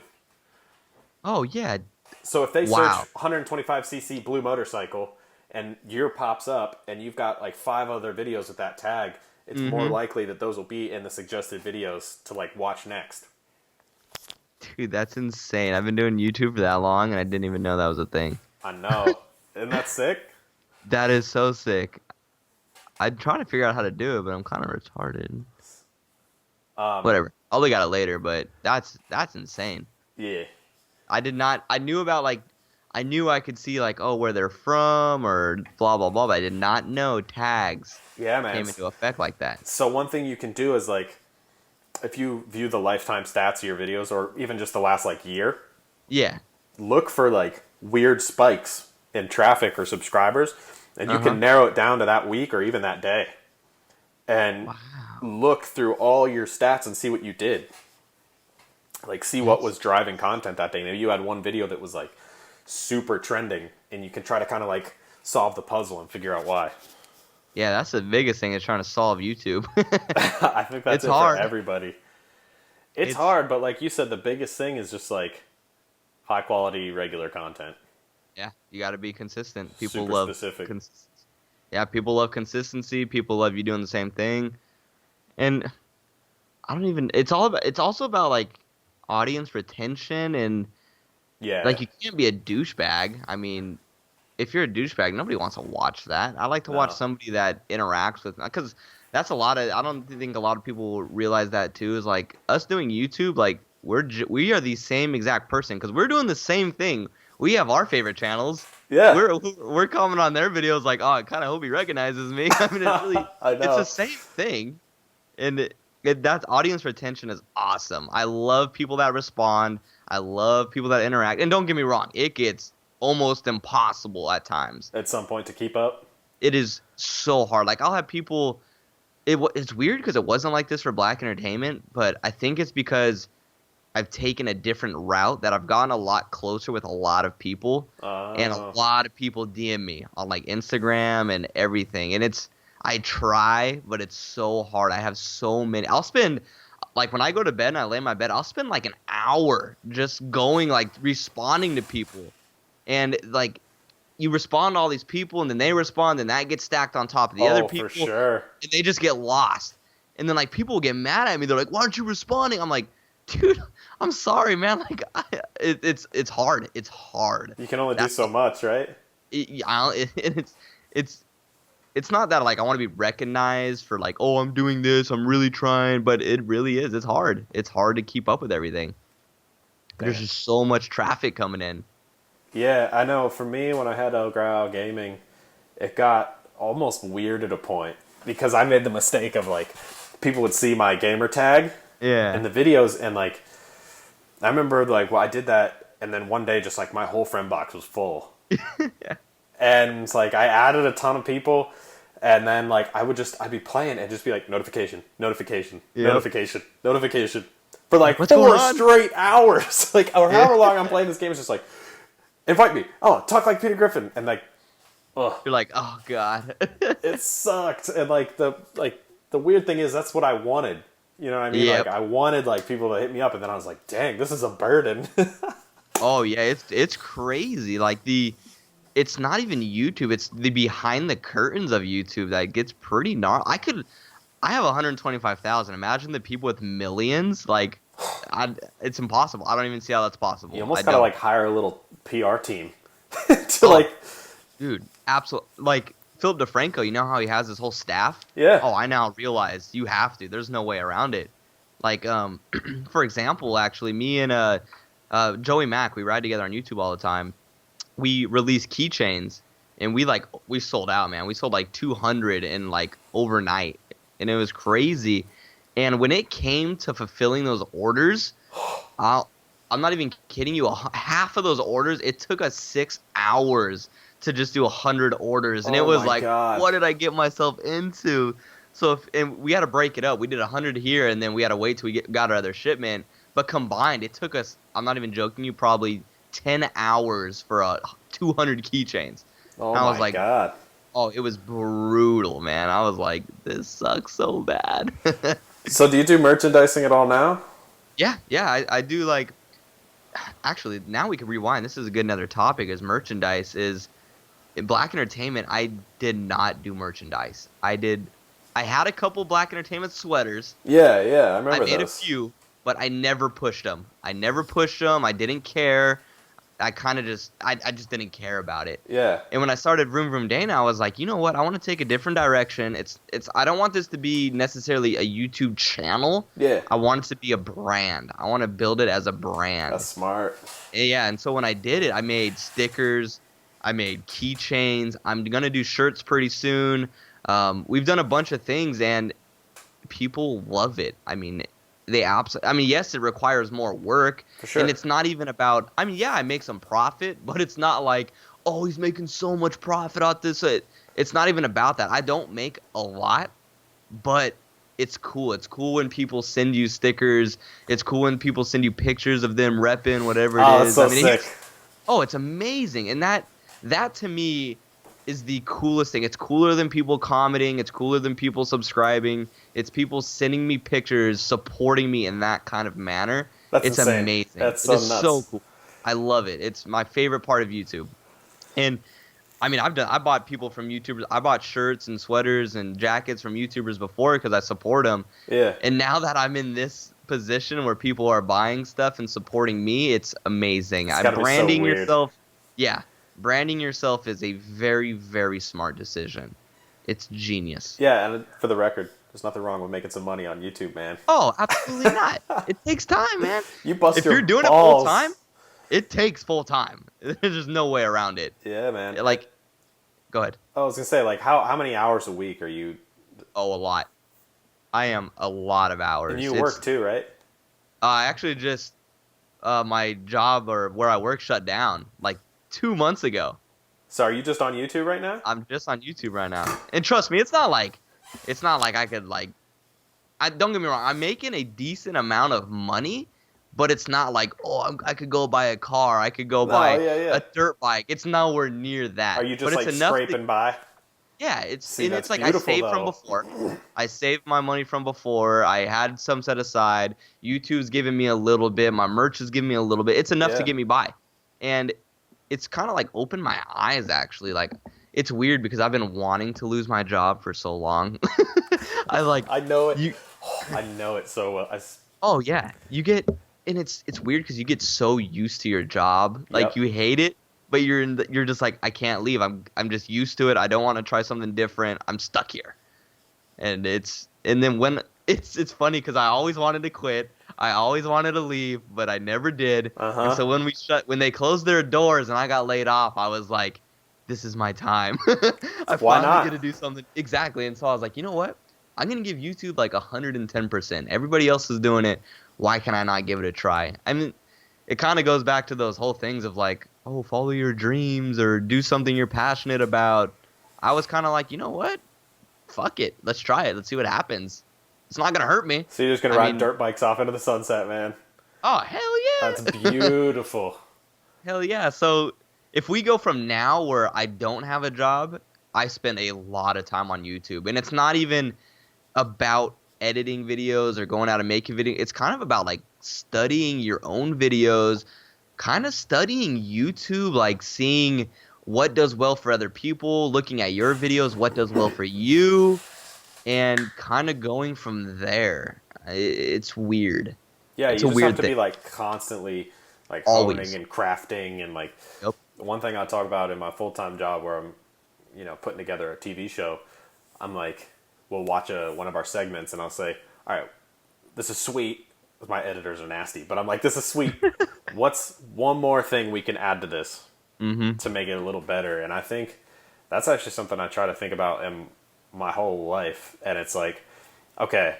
Oh, yeah. So if they search 125cc blue motorcycle, and your pops up, and you've got like 5 other videos with that tag, it's more likely that those will be in the suggested videos to like watch next. Dude, that's insane. I've been doing YouTube for that long, and I didn't even know that was a thing. I know. Isn't that sick? That is so sick. I'm trying to figure out how to do it, but I'm kind of retarded. Whatever. I'll look at it later, but that's insane. Yeah. I knew I could see like, oh, where they're from or blah, blah, blah, but I did not know tags came into effect like that. So one thing you can do is like, if you view the lifetime stats of your videos, or even just the last like year, look for like weird spikes in traffic or subscribers, and you can narrow it down to that week or even that day, and look through all your stats and see what you did. Like, see what was driving content that day. Maybe you had one video that was like super trending, and you can try to kind of like solve the puzzle and figure out why. Yeah, that's the biggest thing, is trying to solve YouTube. I think that's it hard for everybody. It's hard, but like you said, the biggest thing is just like high quality, regular content. Yeah, you got to be consistent. People Super love specific. People love consistency. People love you doing the same thing, and it's also about like audience retention, and like, you can't be a douchebag. I mean, if you're a douchebag, nobody wants to watch that. I like to watch somebody that interacts with, because that's a lot of, I don't think a lot of people realize that too, is like us doing YouTube, like we are the same exact person, because we're doing the same thing. We have our favorite channels. Yeah. We're commenting on their videos like, oh, I kind of hope he recognizes me. I mean, it's really, it's the same thing. And that audience retention is awesome. I love people that respond. I love people that interact. And don't get me wrong, it gets almost impossible at times. At some point to keep up? It is so hard. Like, I'll have people It's weird because it wasn't like this for Black Entertainment, but I think it's because I've taken a different route that I've gotten a lot closer with a lot of people, and a lot of people DM me on like Instagram and everything. And I try, but it's so hard. I have so many. I'll spend like when I go to bed and I lay in my bed, I'll spend like an hour just going like responding to people, and like you respond to all these people, and then they respond, and that gets stacked on top of the other people, for sure. and they just get lost. And then like people will get mad at me. They're like, "Why aren't you responding?" I'm like, dude, I'm sorry, man. Like, it's hard. It's hard. You can only do so much, right? It's not that like I want to be recognized for like, oh, I'm doing this, I'm really trying, but it really is. It's hard. It's hard to keep up with everything. There's just so much traffic coming in. Yeah, I know. For me, when I had El Grau Gaming, it got almost weird at a point because I made the mistake of like people would see my gamer tag. Yeah. In the videos, and like I remember like I did that, and then one day just like my whole friend box was full. Yeah. And it's like I added a ton of people, and then like I'd be playing and just be like notification for like What's going 4 on? straight hours, like or however long I'm playing this game. It's just like invite me. Oh, talk like Peter Griffin, and like, ugh. You're like, oh god. It sucked, and like the weird thing is that's what I wanted. You know what I mean? Yep. Like I wanted like people to hit me up, and then I was like, dang, this is a burden. Oh yeah, it's crazy. Like it's not even YouTube. It's the behind the curtains of YouTube that gets pretty gnarly. I have 125,000. Imagine the people with millions. Like, it's impossible. I don't even see how that's possible. You almost gotta like hire a little PR team to like. Dude, absolutely. Like Philip DeFranco, you know how he has his whole staff? Yeah. Oh, I now realize you have to. There's no way around it. Like, for example, actually, me and Joey Mack, we ride together on YouTube all the time. We release keychains, and we sold out, man. We sold like 200 in like overnight, and it was crazy. And when it came to fulfilling those orders, I'm not even kidding you. Half of those orders, it took us 6 hours to just do 100 orders, and it was like, God. What did I get myself into? So and we had to break it up. We did 100 here, and then we had to wait till we got our other shipment. But combined, it took us, I'm not even joking you, probably 10 hours for 200 keychains. Oh and I was my like, God. Oh, it was brutal, man. I was like, this sucks so bad. So do you do merchandising at all now? Yeah, I do like. Actually, now we can rewind. This is a good another topic. Is merchandise is in Black Entertainment. I did not do merchandise. I had a couple Black Entertainment sweaters. Yeah, I remember those. I made a few, but I never pushed them. I didn't care. I just didn't care about it. Yeah. And when I started VroomVroomDana, I was like, you know what? I want to take a different direction. I don't want this to be necessarily a YouTube channel. Yeah. I want it to be a brand. I want to build it as a brand. That's smart. Yeah, and so when I did it, I made stickers, I made keychains. I'm gonna do shirts pretty soon. We've done a bunch of things, and people love it. I mean, yes, it requires more work, For sure. and it's not even about. I mean, yeah, I make some profit, but it's not like, oh, he's making so much profit out this. It's not even about that. I don't make a lot, but it's cool. It's cool when people send you stickers. It's cool when people send you pictures of them repping whatever it is. That's so sick. It's amazing, and that to me is the coolest thing. It's cooler than people commenting. It's cooler than people subscribing. It's people sending me pictures, supporting me in that kind of manner. It's insane. amazing. That's so It's nuts. so cool. I love it. It's my favorite part of YouTube. And I mean, I bought people from YouTubers. I bought shirts and sweaters and jackets from YouTubers before because I support them. Yeah. And now that I'm in this position where people are buying stuff and supporting me, it's amazing. It's gotta be so Branding weird. yourself. Yeah. Branding yourself is a very, very smart decision. It's genius. Yeah, and for the record, there's nothing wrong with making some money on YouTube, man. Oh, absolutely not. It takes time, man. You bust If your you're doing balls. it full time, it takes full time. There's just no way around it. Yeah, man. Like, go ahead. I was gonna say, like, how many hours a week are you? Oh, a lot. I am a lot of hours. And you work too, right? I actually just my job or where I work shut down like 2 months ago. So are you just on YouTube right now? I'm just on YouTube right now. And trust me, it's not like It's not like I could like. Don't get me wrong. I'm making a decent amount of money, but it's not like I could go buy a car. I could go buy a dirt bike. It's nowhere near that. Are you just but like it's enough scraping by? Yeah, That's it's like I beautiful, saved from though. before. I saved my money from before. I had some set aside. YouTube's giving me a little bit. My merch is giving me a little bit. It's enough to get me by. And it's kind of like opened my eyes, actually. Like, it's weird because I've been wanting to lose my job for so long. I know it. I know it so well. Oh yeah, and it's weird because you get so used to your job, like you hate it, but you're just like, I can't leave. I'm just used to it. I don't want to try something different. I'm stuck here, and then when it's funny because I always wanted to quit. I always wanted to leave, but I never did. And so when they closed their doors and I got laid off, I was like, this is my time. I finally get to do something. Exactly. And so I was like, you know what? I'm going to give YouTube like 110%. Everybody else is doing it. Why can I not give it a try? I mean, it kind of goes back to those whole things of like, oh, follow your dreams or do something you're passionate about. I was kind of like, you know what? Fuck it. Let's try it. Let's see what happens. It's not going to hurt me. So you're just going to ride dirt bikes off into the sunset, man. Oh, hell yeah. That's beautiful. Hell yeah. So if we go from now where I don't have a job, I spend a lot of time on YouTube. And it's not even about editing videos or going out and making videos. It's kind of about like studying your own videos, kind of studying YouTube, like seeing what does well for other people, looking at your videos, what does well for you, and kind of going from there. It's weird. Yeah, it's you a just weird have to thing. be like constantly like Always. honing and crafting and like one thing I talk about in my full-time job where I'm, putting together a TV show, I'm like, we'll watch one of our segments and I'll say, all right, this is sweet. My editors are nasty, but I'm like, this is sweet. What's one more thing we can add to this to make it a little better? And I think that's actually something I try to think about in my whole life. And it's like, okay,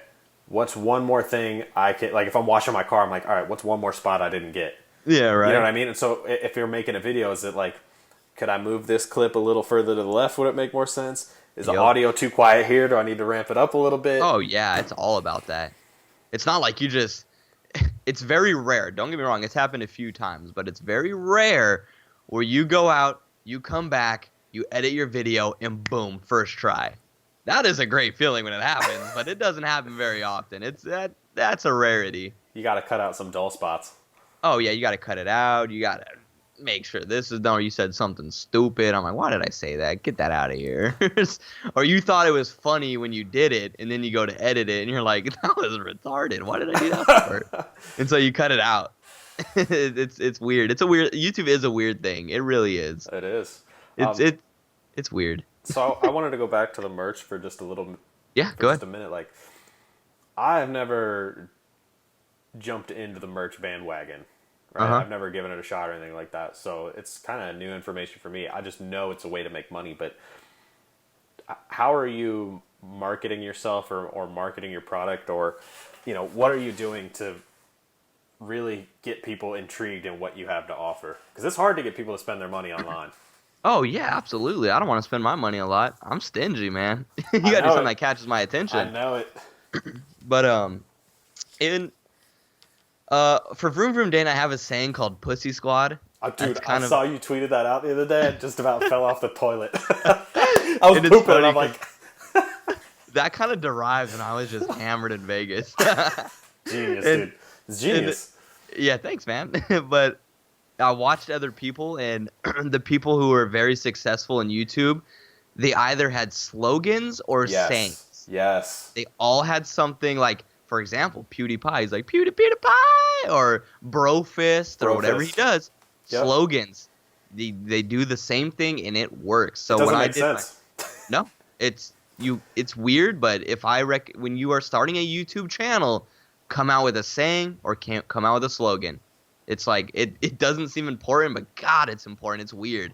what's one more thing I can, like if I'm washing my car, I'm like, all right, what's one more spot I didn't get? Yeah, right. You know what I mean? And so if you're making a video, is it like, could I move this clip a little further to the left? Would it make more sense? Is the audio too quiet here? Do I need to ramp it up a little bit? Oh, yeah, it's all about that. It's not like you just... It's very rare. Don't get me wrong. It's happened a few times, but it's very rare where you go out, you come back, you edit your video, and boom, first try. That is a great feeling when it happens, but it doesn't happen very often. That's a rarity. You got to cut out some dull spots. Oh, yeah, you got to cut it out. You got to make sure this is done, or you said something stupid. I'm like, why did I say that? Get that out of here. Or you thought it was funny when you did it, and then you go to edit it, and you're like, that was retarded. Why did I do that for? And so you cut it out. It's weird. YouTube is a weird thing. It really is. It is. It's weird. So I wanted to go back to the merch for just a little. Yeah, go ahead. Just a minute. Like, I have never jumped into the merch bandwagon. Right? I've never given it a shot or anything like that. So it's kind of new information for me. I just know it's a way to make money. But how are you marketing yourself or marketing your product? Or, what are you doing to really get people intrigued in what you have to offer? Because it's hard to get people to spend their money online. Oh, yeah, absolutely. I don't want to spend my money a lot. I'm stingy, man. You got to do something that catches my attention. I know it. But, for VroomVroomDana, I have a saying called Pussy Squad. Dude, I saw you tweeted that out the other day. It just about fell off the toilet. I was pooping and I'm like... That kind of derives when I was just hammered in Vegas. Genius, dude. It's genius. Yeah, thanks, man. But I watched other people, and the people who were very successful in YouTube, they either had slogans or sayings. Yes. They all had something like, for example, PewDiePie. He's like, PewDiePie, or Brofist, or whatever he does. Yep. Slogans. They do the same thing, and it works. So it doesn't when make sense. No, it's weird, but if when you are starting a YouTube channel, come out with a saying or can't come out with a slogan. It's like, it doesn't seem important, but God, it's important. It's weird.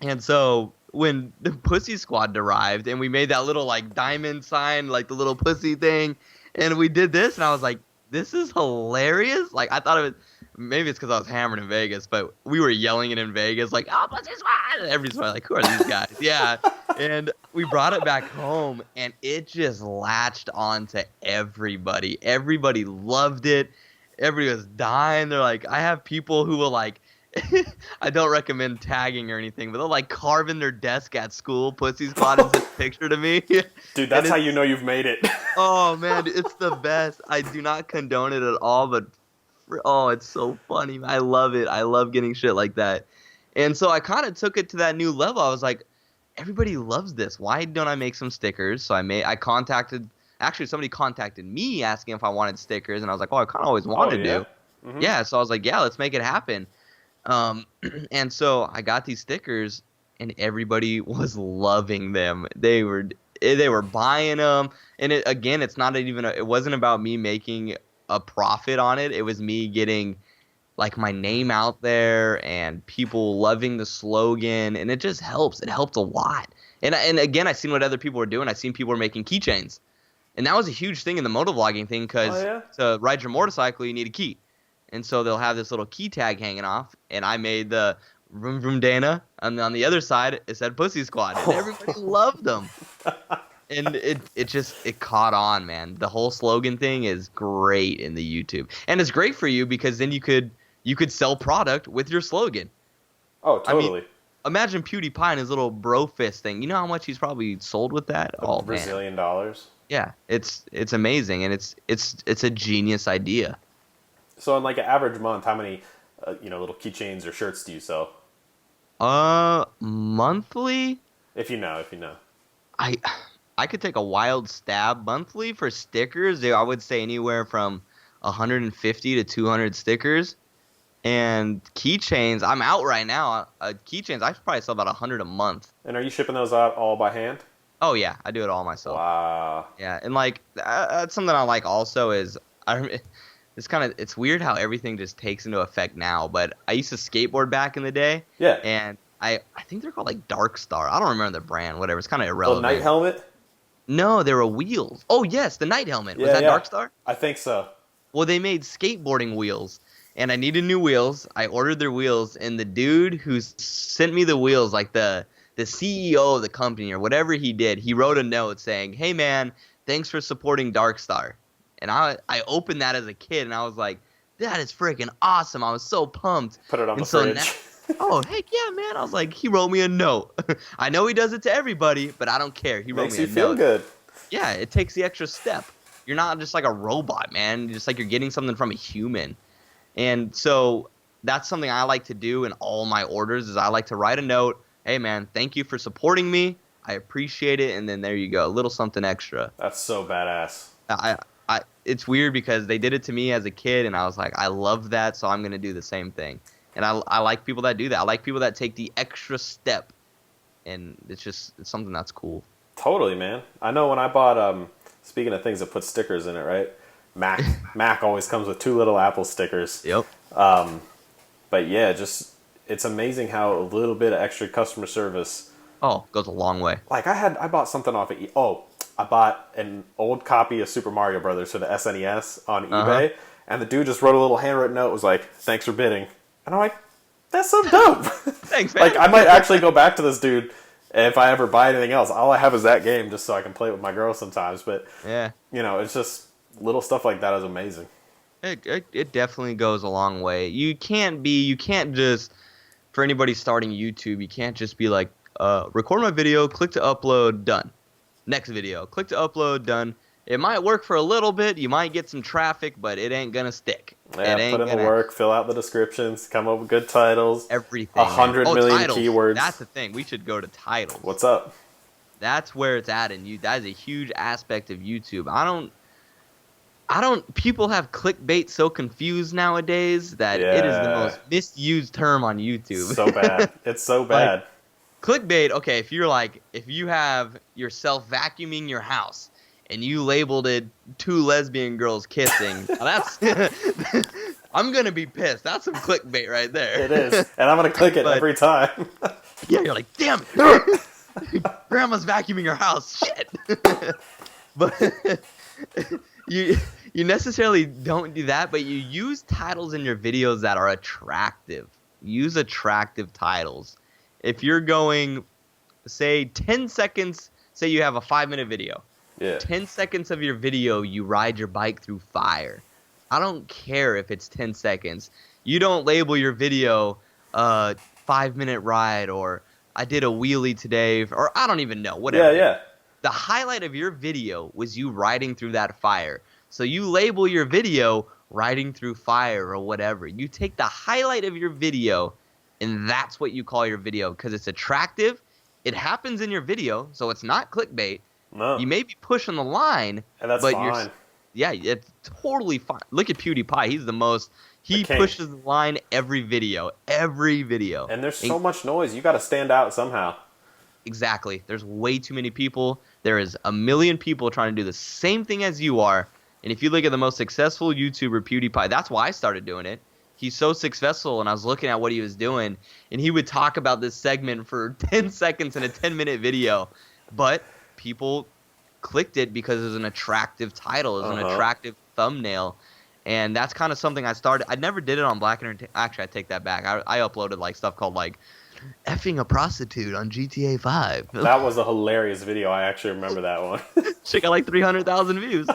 And so when the Pussy Squad derived and we made that little like diamond sign, like the little pussy thing, and we did this, and I was like, this is hilarious. Like, I thought maybe it's because I was hammered in Vegas, but we were yelling it in Vegas, like, "Oh, Pussy Squad!" And everybody's like, "Who are these guys?" Yeah, and we brought it back home, and it just latched on to everybody. Everybody loved it. Everybody was dying. They're like, I have people who will like. I don't recommend tagging or anything, but they'll like carve in their desk at school, Pussy Squad, and send a picture to me. Dude, that's how you know you've made it. Oh man, it's the best. I do not condone it at all, but oh, it's so funny. I love it. I love getting shit like that. And so I kind of took it to that new level. I was like, everybody loves this. Why don't I make some stickers? So I contacted, actually somebody contacted me asking if I wanted stickers, and I was like, oh, I kind of always wanted to. Mm-hmm. Yeah, so I was like, yeah, let's make it happen. And so I got these stickers, and everybody was loving them. They were buying them, and it's not even it wasn't about me making a profit on it. It was me getting like my name out there and people loving the slogan, and it just helps. It helped a lot. And again, I seen what other people were doing. I seen people were making keychains, and that was a huge thing in the motovlogging thing because to ride your motorcycle you need a key. And so they'll have this little key tag hanging off, and I made the VroomVroomDana, and on the other side it said Pussy Squad, and everybody loved them. And it caught on, man. The whole slogan thing is great in the YouTube, and it's great for you because then you could sell product with your slogan. Oh, totally. I mean, imagine PewDiePie and his little bro fist thing. You know how much he's probably sold with that? Oh, Brazilian dollars. Yeah, it's amazing, and it's a genius idea. So in like an average month, how many little keychains or shirts do you sell? Monthly? If you know. I could take a wild stab. Monthly for stickers, I would say anywhere from 150 to 200 stickers. And keychains, I'm out right now. Keychains, I probably sell about 100 a month. And are you shipping those out all by hand? Oh yeah, I do it all myself. Wow. Yeah, and like that's something I like also is it's weird how everything just takes into effect now, but I used to skateboard back in the day. Yeah. And I think they're called like Dark Star. I don't remember the brand, whatever. It's kind of irrelevant. The night helmet? No, they were wheels. Oh, yes, the night helmet. Was that Dark Star? I think so. Well, they made skateboarding wheels, and I needed new wheels. I ordered their wheels, and the dude who sent me the wheels, like the CEO of the company or whatever he did, he wrote a note saying, "Hey, man, thanks for supporting Dark Star." And I opened that as a kid, and I was like, that is freaking awesome. I was so pumped. Put it on the fridge. Oh, heck yeah, man. I was like, he wrote me a note. I know he does it to everybody, but I don't care. He wrote me a note. Makes you feel good. Yeah, it takes the extra step. You're not just like a robot, man. Just like you're getting something from a human. And so that's something I like to do in all my orders is I like to write a note. Hey, man, thank you for supporting me. I appreciate it. And then there you go. A little something extra. That's so badass. It's weird because they did it to me as a kid, and I was like, I love that, so I'm going to do the same thing. And I like people that do that. I like people that take the extra step, and it's something that's cool. Totally, man. I know when I bought, speaking of things that put stickers in it, right? Mac always comes with 2 little Apple stickers. Yep. But yeah, it's amazing how a little bit of extra customer service goes a long way. Like I bought something off of I bought an old copy of Super Mario Brothers for the SNES on eBay, and the dude just wrote a little handwritten note, was like, "Thanks for bidding." And I'm like, that's so dope. Thanks, man. Like, I might actually go back to this dude if I ever buy anything else. All I have is that game just so I can play it with my girl sometimes. But, yeah, it's just little stuff like that is amazing. It definitely goes a long way. You can't just, for anybody starting YouTube, you can't just be like, record my video, click to upload, done. Next video, click to upload, done. It might work for a little bit. You might get some traffic, but it ain't going to stick. Yeah, put in the work, fill out the descriptions, come up with good titles. Everything. 100 million titles. Keywords. That's the thing. We should go to titles. What's up? That's where it's at in you. That is a huge aspect of YouTube. People have clickbait so confused nowadays that it is the most misused term on YouTube. So bad. It's so bad. Like, clickbait, okay, if you have yourself vacuuming your house and you labeled it 2 lesbian girls kissing, that's I'm going to be pissed. That's some clickbait right there. It is. And I'm going to click it every time. Yeah, you're like, damn it. Grandma's vacuuming your house. Shit. But You necessarily don't do that, but you use titles in your videos that are attractive. Use attractive titles. If you're going, say, 10 seconds, say you have a 5-minute video. Yeah. 10 seconds of your video, you ride your bike through fire. I don't care if it's 10 seconds. You don't label your video 5-minute ride, or I did a wheelie today, or I don't even know, whatever. Yeah. The highlight of your video was you riding through that fire. So you label your video riding through fire or whatever. You take the highlight of your video, and that's what you call your video, because it's attractive. It happens in your video, so it's not clickbait. No. You may be pushing the line, And that's but fine. yeah, it's totally fine. Look at PewDiePie. He's the most. He king. pushes the line every video. Every video. And there's so much noise. You got to stand out somehow. Exactly. There's way too many people. There is a million people trying to do the same thing as you are. And if you look at the most successful YouTuber, PewDiePie, that's why I started doing it. He's so successful, and I was looking at what he was doing, and he would talk about this segment for 10 seconds in a 10-minute video. But people clicked it because it was an attractive title. It was an attractive thumbnail. And that's kind of something I started. I never did it on Black Entertainment. Actually, I take that back. I uploaded like stuff called like effing a prostitute on GTA 5. That was a hilarious video. I actually remember that one. Shit got like 300,000 views.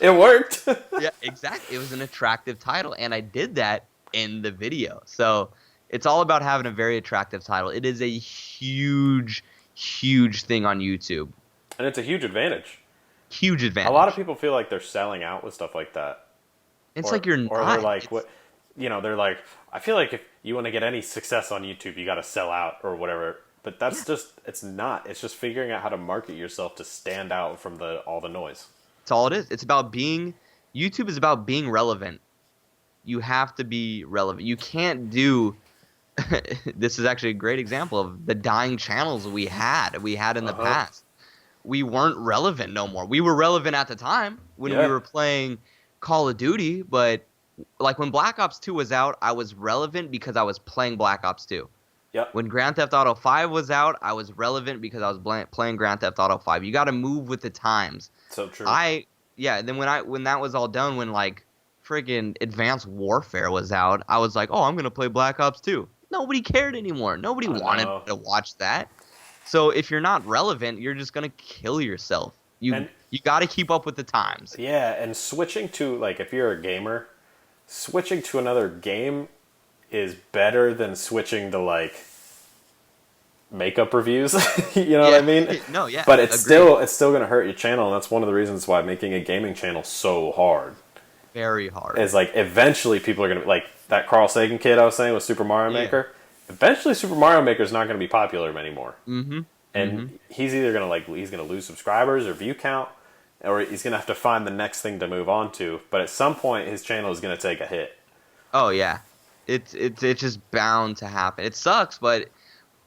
It worked. Yeah, exactly. It was an attractive title, and I did that in the video. So it's all about having a very attractive title. It is a huge, huge thing on YouTube. And it's a huge advantage. Huge advantage. A lot of people feel like they're selling out with stuff like that. It's like you're not. Or they're like, what? You know, they're like, I feel like if you want to get any success on YouTube, you got to sell out or whatever. But that's just, it's not. It's just figuring out how to market yourself to stand out from all the noise. That's all it is. It's about being, YouTube is about being relevant. You have to be relevant. You can't do, this is actually a great example of the dying channels we had in the past. We weren't relevant no more. We were relevant at the time when we were playing Call of Duty, but like when Black Ops 2 was out, I was relevant because I was playing Black Ops 2. Yep. When Grand Theft Auto 5 was out, I was relevant because I was playing Grand Theft Auto 5. You got to move with the times. So true. Then when that was all done, when like friggin' Advanced Warfare was out, I was like, oh, I'm gonna play Black Ops 2. Nobody cared anymore. Nobody wanted to watch that. So if you're not relevant, you're just gonna kill yourself. You got to keep up with the times. Yeah, and switching to, like, if you're a gamer, switching to another game is better than switching to, like, makeup reviews. You know what I mean? No, yeah. But it's still going to hurt your channel, and that's one of the reasons why making a gaming channel so hard. Very hard. Is, like, eventually people are going to, like, that Carl Sagan kid I was saying with Super Mario Maker, eventually Super Mario Maker is not going to be popular anymore. Mm-hmm. And he's either going to, he's going to lose subscribers or view count, or he's going to have to find the next thing to move on to. But at some point, his channel is going to take a hit. Oh, yeah. It's just bound to happen. It sucks, but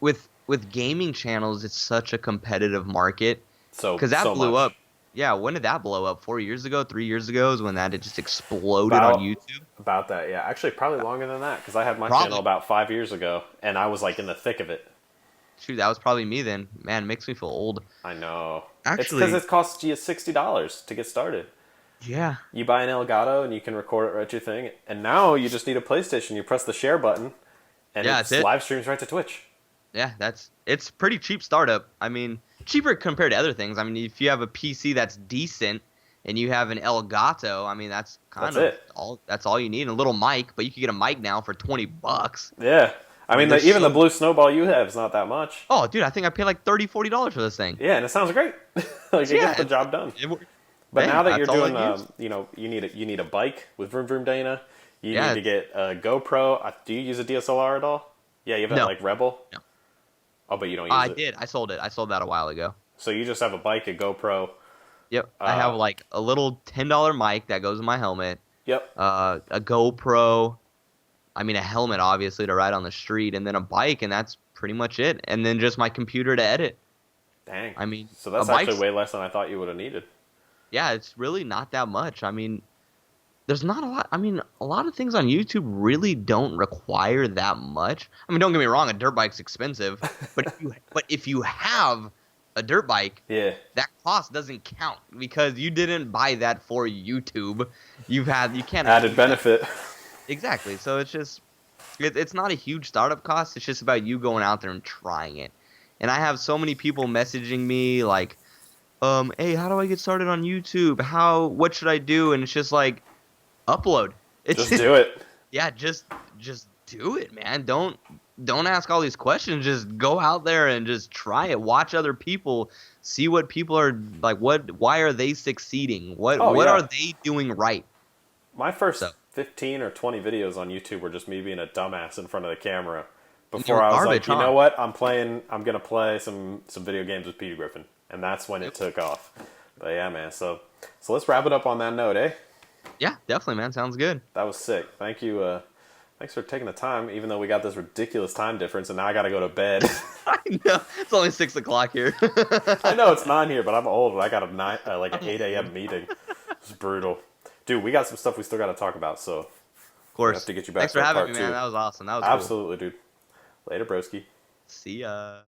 with gaming channels, it's such a competitive market. Because that blew up. Yeah, when did that blow up? 4 years ago? 3 years ago is when that just exploded on YouTube? About that, yeah. Actually, probably longer than that, because I had my channel about 5 years ago, and I was, like, in the thick of it. Shoot, that was probably me then. Man, it makes me feel old. I know. Actually, it's because it costs you $60 to get started. Yeah. You buy an Elgato, and you can record it right to your thing. And now you just need a PlayStation. You press the share button, and it live streams right to Twitch. Yeah, it's pretty cheap startup. I mean, cheaper compared to other things. I mean, if you have a PC that's decent and you have an Elgato, I mean, that's all you need. And a little mic, but you can get a mic now for $20. Yeah. I mean, even the blue snowball you have is not that much. Oh, dude, I think I paid like $30, $40 for this thing. Yeah, and it sounds great. Like, it gets the job done. But now that you're doing, you need a bike with VroomVroomDana. You need to get a GoPro. Do you use a DSLR at all? Yeah, you have that, like, Rebel? No. Oh, but you don't use it? I did. I sold it. I sold that a while ago. So you just have a bike, a GoPro. Yep. I have, like, a little $10 mic that goes in my helmet. Yep. A GoPro. I mean, a helmet, obviously, to ride on the street. And then a bike, and that's pretty much it. And then just my computer to edit. Dang. I mean, so that's actually way less than I thought you would have needed. Yeah, it's really not that much. I mean, there's not a lot. I mean, a lot of things on YouTube really don't require that much. I mean, don't get me wrong, a dirt bike's expensive, but if you have a dirt bike, Yeah. that cost doesn't count because you didn't buy that for YouTube. You can't Added exclude that. benefit. Exactly. So it's just it's not a huge startup cost. It's just about you going out there and trying it. And I have so many people messaging me like, hey, how do I get started on YouTube? What should I do? And it's just like, upload. It's Just do it. yeah, just do it, man. Don't ask all these questions. Just go out there and just try it. Watch other people, see what people are like. Why are they succeeding? What Oh, what yeah. are they doing right? My first So 15 or 20 videos on YouTube were just me being a dumbass in front of the camera. they Before were I was garbage, like, you huh? know what? I'm gonna play some video games with Peter Griffin, and that's when it took off. But yeah, man. So let's wrap it up on that note, eh? Yeah, definitely, man. Sounds good. That was sick. Thank you. Thanks for taking the time, even though we got this ridiculous time difference, and now I gotta go to bed. I know it's only 6 o'clock here. I know it's 9 here, but I'm old, and I got like an 8 a.m. meeting. It's brutal, dude. We got some stuff we still got to talk about, so Of course. have to get you back Thanks for for having part me, man. two. That was awesome. That was cool. Absolutely, dude. Later, broski. See ya.